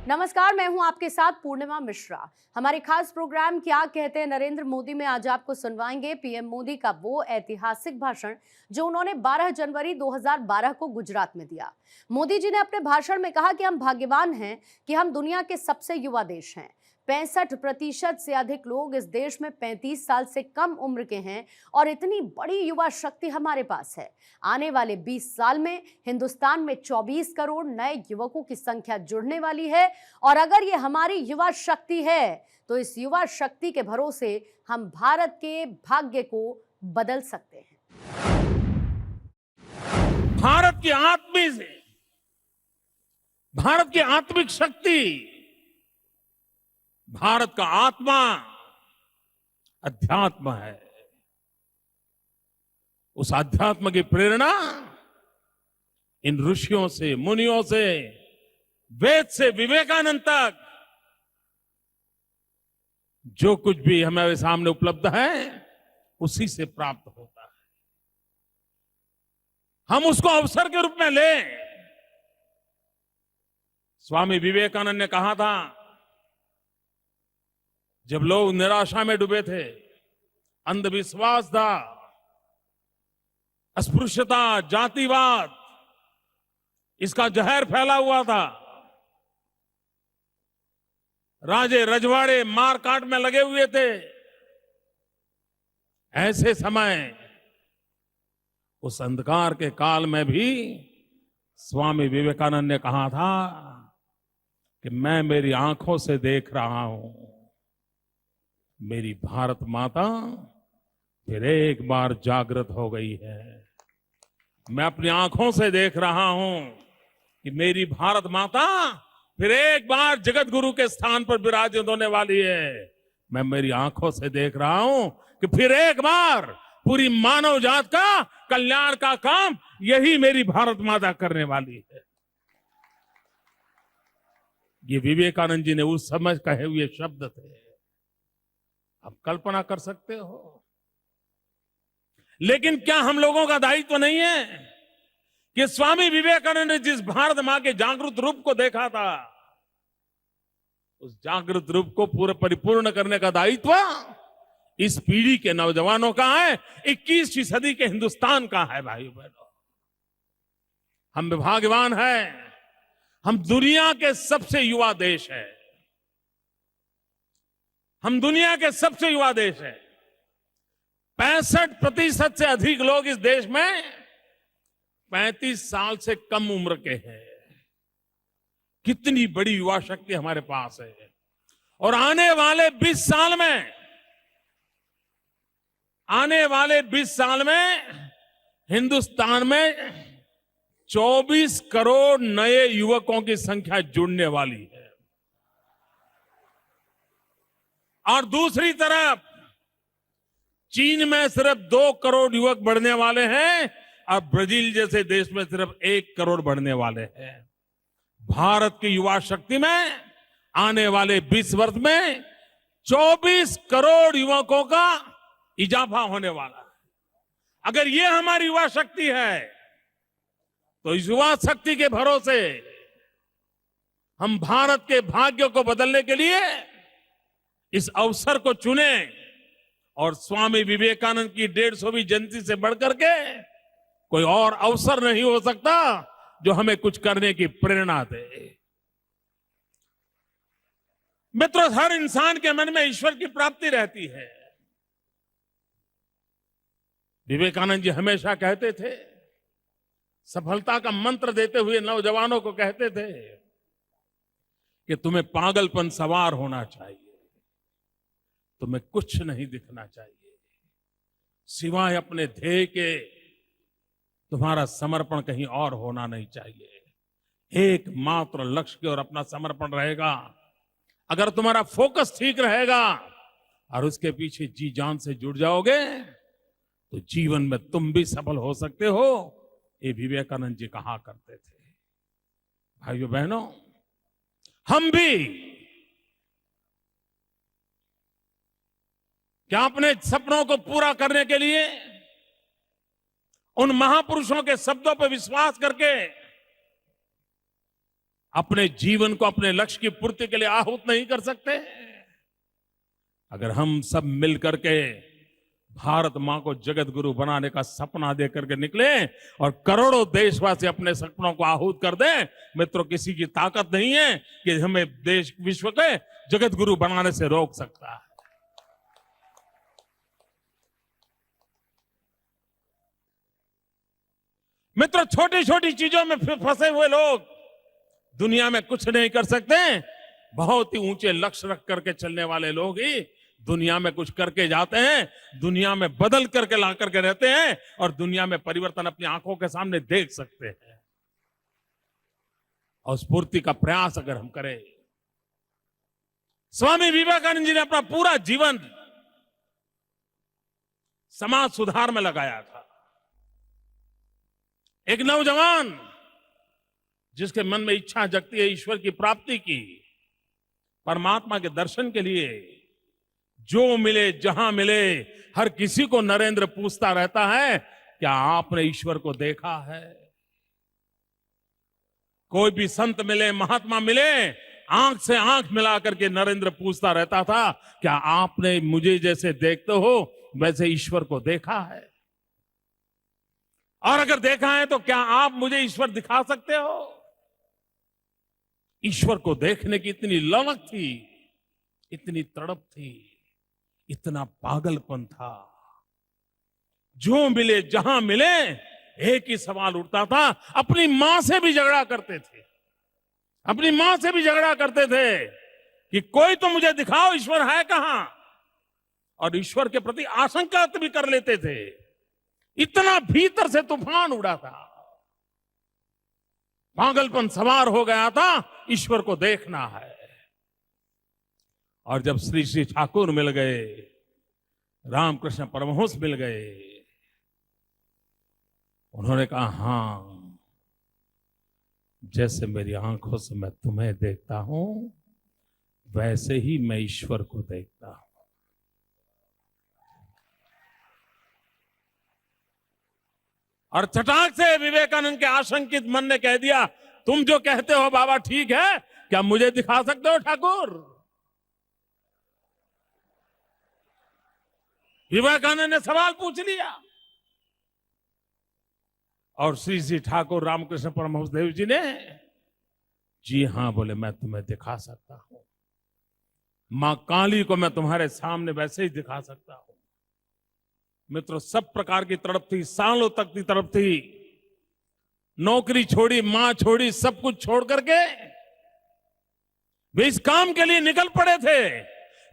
नमस्कार, मैं हूं आपके साथ पूर्णिमा मिश्रा। हमारे खास प्रोग्राम क्या कहते हैं नरेंद्र मोदी में आज आपको सुनवाएंगे पीएम मोदी का वो ऐतिहासिक भाषण जो उन्होंने 12 जनवरी 2012 को गुजरात में दिया। मोदी जी ने अपने भाषण में कहा कि हम भाग्यवान हैं कि हम दुनिया के सबसे युवा देश हैं। 65% से अधिक लोग इस देश में 35 साल से कम उम्र के हैं और इतनी बड़ी युवा शक्ति हमारे पास है। आने वाले 20 साल में हिंदुस्तान में 24 करोड़ नए युवकों की संख्या जुड़ने वाली है और अगर ये हमारी युवा शक्ति है तो इस युवा शक्ति के भरोसे हम भारत के भाग्य को बदल सकते हैं। भारत की आत्मा से, भारत की आत्मिक शक्ति, भारत का आत्मा अध्यात्म है। उस अध्यात्म की प्रेरणा इन ऋषियों से, मुनियों से, वेद से विवेकानंद तक जो कुछ भी हमारे सामने उपलब्ध है उसी से प्राप्त होता है। हम उसको अवसर के रूप में लें। स्वामी विवेकानंद ने कहा था, जब लोग निराशा में डूबे थे, अंधविश्वास था, अस्पृश्यता, जातिवाद, इसका जहर फैला हुआ था, राजे रजवाड़े मार काट में लगे हुए थे, ऐसे समय उस अंधकार के काल में भी स्वामी विवेकानंद ने कहा था कि मैं मेरी आंखों से देख रहा हूं, मेरी भारत माता फिर एक बार जागृत हो गई है। मैं अपनी आंखों से देख रहा हूं कि मेरी भारत माता फिर एक बार जगत गुरु के स्थान पर विराजित होने वाली है। मैं मेरी आंखों से देख रहा हूं कि फिर एक बार पूरी मानव जात का कल्याण का काम यही मेरी भारत माता करने वाली है। ये विवेकानंद जी ने उस समय कहे हुए शब्द थे। आप कल्पना कर सकते हो। लेकिन क्या हम लोगों का दायित्व तो नहीं है कि स्वामी विवेकानंद ने जिस भारत मां के जागृत रूप को देखा था, उस जागृत रूप को पूरे परिपूर्ण करने का दायित्व इस पीढ़ी के नौजवानों का है, 21वीं सदी के हिंदुस्तान का है। भाइयों बहनों, हम भाग्यवान हैं, हम दुनिया के सबसे युवा देश है। हम दुनिया के सबसे युवा देश हैं। 65% से अधिक लोग इस देश में 35 साल से कम उम्र के हैं। कितनी बड़ी युवा शक्ति हमारे पास है। और आने वाले 20 साल में हिंदुस्तान में 24 करोड़ नए युवकों की संख्या जुड़ने वाली है। और दूसरी तरफ चीन में सिर्फ 2 करोड़ युवक बढ़ने वाले हैं और ब्राजील जैसे देश में सिर्फ 1 करोड़ बढ़ने वाले हैं। भारत की युवा शक्ति में आने वाले 20 वर्ष में 24 करोड़ युवकों का इजाफा होने वाला है। अगर ये हमारी युवा शक्ति है तो इस युवा शक्ति के भरोसे हम भारत के भाग्य को बदलने के लिए इस अवसर को चुने और स्वामी विवेकानंद की 150वीं जयंती से बढ़कर के कोई और अवसर नहीं हो सकता जो हमें कुछ करने की प्रेरणा दे। मित्रों, हर इंसान के मन में ईश्वर की प्राप्ति रहती है। विवेकानंद जी हमेशा कहते थे, सफलता का मंत्र देते हुए नौजवानों को कहते थे कि तुम्हें पागलपन सवार होना चाहिए, तुम्हें कुछ नहीं दिखना चाहिए, सिवाय अपने ध्येय के तुम्हारा समर्पण कहीं और होना नहीं चाहिए। एकमात्र लक्ष्य की ओर अपना समर्पण रहेगा। अगर तुम्हारा फोकस ठीक रहेगा और उसके पीछे जी जान से जुड़ जाओगे तो जीवन में तुम भी सफल हो सकते हो। ये विवेकानंद जी कहा करते थे। भाइयों बहनों, हम भी क्या अपने सपनों को पूरा करने के लिए उन महापुरुषों के शब्दों पर विश्वास करके अपने जीवन को अपने लक्ष्य की पूर्ति के लिए आहूत नहीं कर सकते? अगर हम सब मिलकर के भारत मां को जगत गुरु बनाने का सपना दे करके निकले और करोड़ों देशवासी अपने सपनों को आहूत कर दें, मित्रों, किसी की ताकत नहीं है कि हमें देश विश्व के जगत गुरु बनाने से रोक सकता है। मित्रों, छोटी छोटी चीजों में फंसे हुए लोग दुनिया में कुछ नहीं कर सकते। बहुत ही ऊंचे लक्ष्य रख करके चलने वाले लोग ही दुनिया में कुछ करके जाते हैं, दुनिया में बदल करके ला करके रहते हैं और दुनिया में परिवर्तन अपनी आंखों के सामने देख सकते हैं। और स्फूर्ति का प्रयास अगर हम करें, स्वामी विवेकानंद जी ने अपना पूरा जीवन समाज सुधार में लगाया था। एक नौजवान जिसके मन में इच्छा जगती है ईश्वर की प्राप्ति की, परमात्मा के दर्शन के लिए, जो मिले जहां मिले हर किसी को नरेंद्र पूछता रहता है, क्या आपने ईश्वर को देखा है? कोई भी संत मिले, महात्मा मिले, आंख से आंख मिला करके नरेंद्र पूछता रहता था, क्या आपने मुझे जैसे देखते हो वैसे ईश्वर को देखा है? और अगर देखा है तो क्या आप मुझे ईश्वर दिखा सकते हो? ईश्वर को देखने की इतनी ललक थी, इतनी तड़प थी, इतना पागलपन था। जो मिले जहां मिले एक ही सवाल उठता था, अपनी मां से भी झगड़ा करते थे, अपनी मां से भी झगड़ा करते थे कि कोई तो मुझे दिखाओ ईश्वर है कहां, और ईश्वर के प्रति आशंका भी कर लेते थे। इतना भीतर से तूफान उड़ा था, पागलपन सवार हो गया था, ईश्वर को देखना है। और जब श्री श्री ठाकुर मिल गए, रामकृष्ण परमहंस मिल गए, उन्होंने कहा, हां, जैसे मेरी आंखों से मैं तुम्हें देखता हूं वैसे ही मैं ईश्वर को देखता हूं। और चटाक से विवेकानंद के आशंकित मन ने कह दिया, तुम जो कहते हो बाबा ठीक है, क्या मुझे दिखा सकते हो ठाकुर? विवेकानंद ने सवाल पूछ लिया। और श्री श्री ठाकुर रामकृष्ण परमहंस देव जी ने, जी हां बोले, मैं तुम्हें दिखा सकता हूं। मां काली को मैं तुम्हारे सामने वैसे ही दिखा सकता हूं। मित्रों, सब प्रकार की तड़प थी, सालों तक की तड़प थी। नौकरी छोड़ी, मां छोड़ी, सब कुछ छोड़ करके वे इस काम के लिए निकल पड़े थे।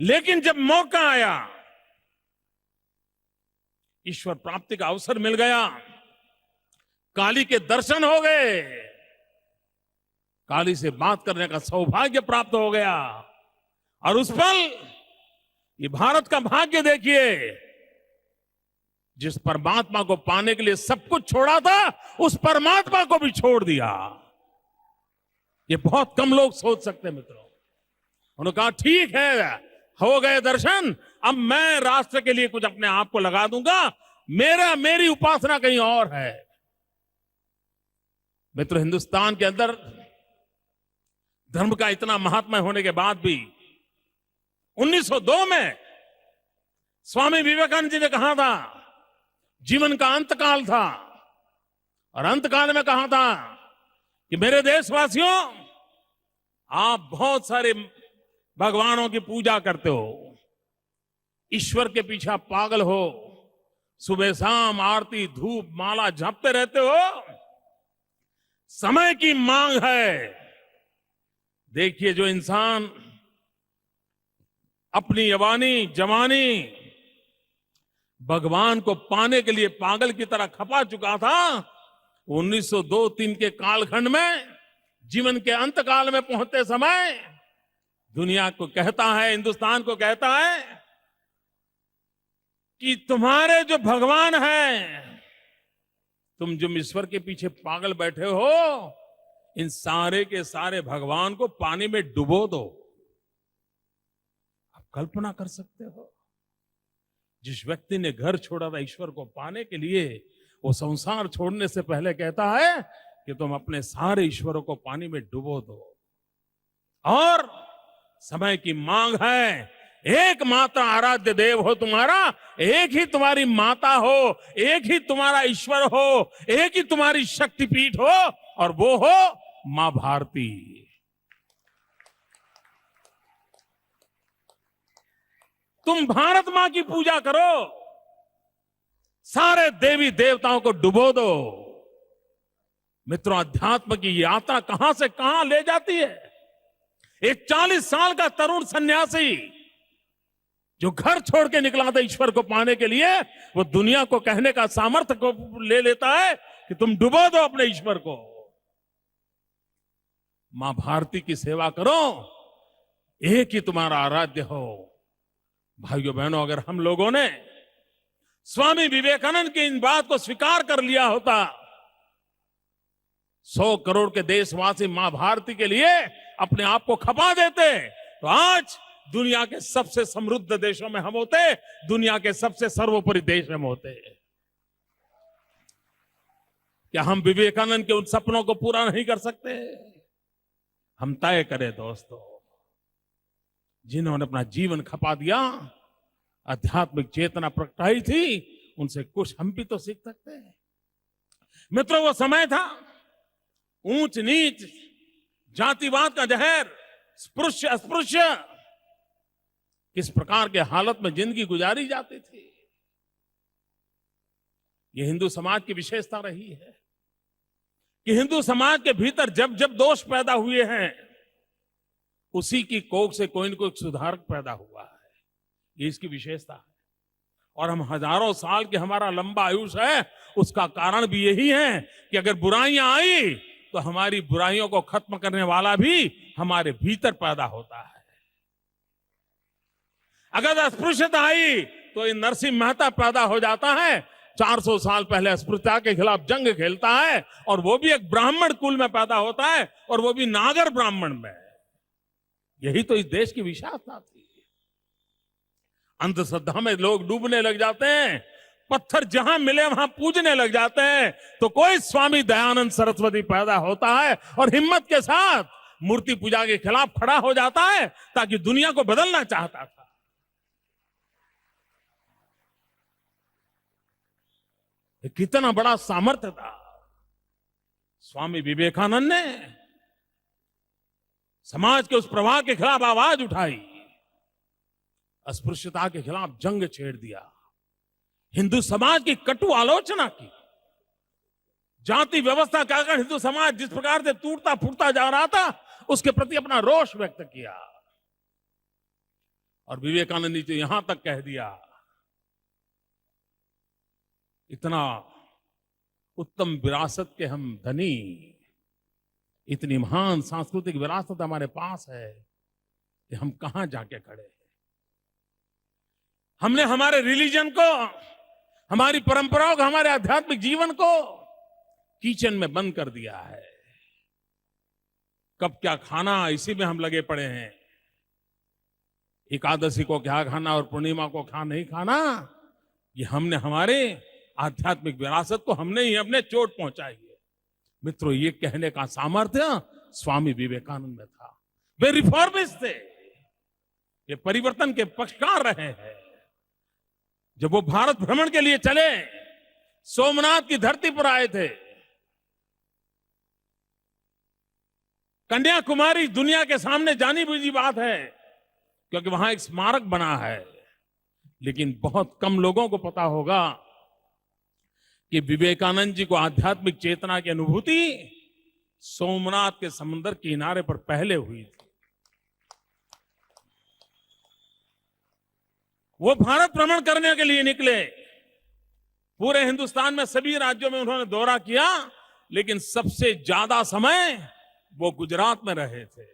लेकिन जब मौका आया, ईश्वर प्राप्ति का अवसर मिल गया, काली के दर्शन हो गए, काली से बात करने का सौभाग्य प्राप्त हो गया। और उस पल ये भारत का भाग्य देखिए, जिस परमात्मा को पाने के लिए सब कुछ छोड़ा था, उस परमात्मा को भी छोड़ दिया। ये बहुत कम लोग सोच सकते हैं मित्रों। उन्होंने कहा, ठीक है, हो गए दर्शन, अब मैं राष्ट्र के लिए कुछ अपने आप को लगा दूंगा, मेरी उपासना कहीं और है। मित्रों, हिंदुस्तान के अंदर धर्म का इतना महात्मा होने के बाद भी 1902 में स्वामी विवेकानंद जी ने कहा था, जीवन का अंतकाल था, और अंतकाल में कहा था कि मेरे देशवासियों, आप बहुत सारे भगवानों की पूजा करते हो, ईश्वर के पीछे आप पागल हो, सुबह शाम आरती धूप माला जपते रहते हो। समय की मांग है। देखिए, जो इंसान अपनी जवानी भगवान को पाने के लिए पागल की तरह खपा चुका था, 1902-3 के कालखंड में, जीवन के अंत काल में पहुंचते समय दुनिया को कहता है, हिंदुस्तान को कहता है कि तुम्हारे जो भगवान हैं, तुम जो ईश्वर के पीछे पागल बैठे हो, इन सारे के सारे भगवान को पानी में डुबो दो। आप कल्पना कर सकते हो, जिस व्यक्ति ने घर छोड़ा था ईश्वर को पाने के लिए, वो संसार छोड़ने से पहले कहता है कि तुम अपने सारे ईश्वरों को पानी में डुबो दो। और समय की मांग है, एकमात्र आराध्य देव हो तुम्हारा, एक ही तुम्हारी माता हो, एक ही तुम्हारा ईश्वर हो, एक ही तुम्हारी शक्तिपीठ हो, और वो हो मां भारती। तुम भारत मां की पूजा करो, सारे देवी देवताओं को डुबो दो। मित्रों, अध्यात्म की यात्रा कहां से कहां ले जाती है। एक 40 साल का तरुण सन्यासी जो घर छोड़ के निकला था ईश्वर को पाने के लिए, वो दुनिया को कहने का सामर्थ्य को ले लेता है कि तुम डुबो दो अपने ईश्वर को। मां भारती की सेवा करो, एक ही तुम्हारा आराध्य हो। भाइयों बहनों, अगर हम लोगों ने स्वामी विवेकानंद की इन बात को स्वीकार कर लिया होता, 100 करोड़ के देशवासी मां भारती के लिए अपने आप को खपा देते, तो आज दुनिया के सबसे समृद्ध देशों में हम होते, दुनिया के सबसे सर्वोपरि देश में हम होते। क्या हम विवेकानंद के उन सपनों को पूरा नहीं कर सकते? हम तय करें दोस्तों, जिन्होंने अपना जीवन खपा दिया, आध्यात्मिक चेतना प्रगटाई थी, उनसे कुछ हम भी तो सीख सकते हैं। मित्रों, वो समय था ऊंच नीच, जातिवाद का जहर, स्पृश्य अस्पृश्य, किस प्रकार के हालत में जिंदगी गुजारी जाती थी। ये हिंदू समाज की विशेषता रही है कि हिंदू समाज के भीतर जब जब दोष पैदा हुए हैं, उसी की कोख से कोई न कोई सुधारक पैदा हुआ है। ये इसकी विशेषता है। और हम हजारों साल के हमारा लंबा आयुष है, उसका कारण भी यही है कि अगर बुराइयां आई तो हमारी बुराइयों को खत्म करने वाला भी हमारे भीतर पैदा होता है। अगर अस्पृश्यता आई तो ये नरसिंह मेहता पैदा हो जाता है, 400 साल पहले अस्पृश्यता के खिलाफ जंग खेलता है, और वो भी एक ब्राह्मण कुल में पैदा होता है, और वो भी नागर ब्राह्मण में। यही तो इस देश की विशेषता थी। अंधश्रद्धा में लोग डूबने लग जाते हैं, पत्थर जहां मिले वहां पूजने लग जाते हैं, तो कोई स्वामी दयानंद सरस्वती पैदा होता है और हिम्मत के साथ मूर्ति पूजा के खिलाफ खड़ा हो जाता है, ताकि दुनिया को बदलना चाहता था। कितना बड़ा सामर्थ्य था। स्वामी विवेकानंद ने समाज के उस प्रवाह के खिलाफ आवाज उठाई, अस्पृश्यता के खिलाफ जंग छेड़ दिया, हिंदू समाज की कटु आलोचना की, जाति व्यवस्था का अगर हिंदू समाज जिस प्रकार से टूटता फूटता जा रहा था, उसके प्रति अपना रोष व्यक्त किया। और विवेकानंद ने तो यहां तक कह दिया, इतना उत्तम विरासत के हम धनी, इतनी महान सांस्कृतिक विरासत हमारे पास है कि हम कहां जाके खड़े हैं। हमने हमारे रिलीजन को, हमारी परंपराओं को, हमारे आध्यात्मिक जीवन को किचन में बंद कर दिया है। कब क्या खाना, इसी में हम लगे पड़े हैं। एकादशी को क्या खाना और पूर्णिमा को क्या नहीं खाना, ये हमने हमारे आध्यात्मिक विरासत को हमने ही अपने चोट पहुंचाई है। मित्रों, ये कहने का सामर्थ्य स्वामी विवेकानंद में था। वे रिफॉर्मिस्ट थे, ये परिवर्तन के पक्षकार रहे हैं। जब वो भारत भ्रमण के लिए चले, सोमनाथ की धरती पर आए थे। कन्याकुमारी दुनिया के सामने जानी बुझी बात है, क्योंकि वहां एक स्मारक बना है, लेकिन बहुत कम लोगों को पता होगा कि विवेकानंद जी को आध्यात्मिक चेतना की अनुभूति सोमनाथ के समुद्र किनारे पर पहले हुई थी। वो भारत भ्रमण करने के लिए निकले, पूरे हिंदुस्तान में सभी राज्यों में उन्होंने दौरा किया, लेकिन सबसे ज्यादा समय वो गुजरात में रहे थे।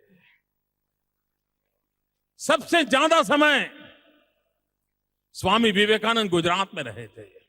सबसे ज्यादा समय स्वामी विवेकानंद गुजरात में रहे थे।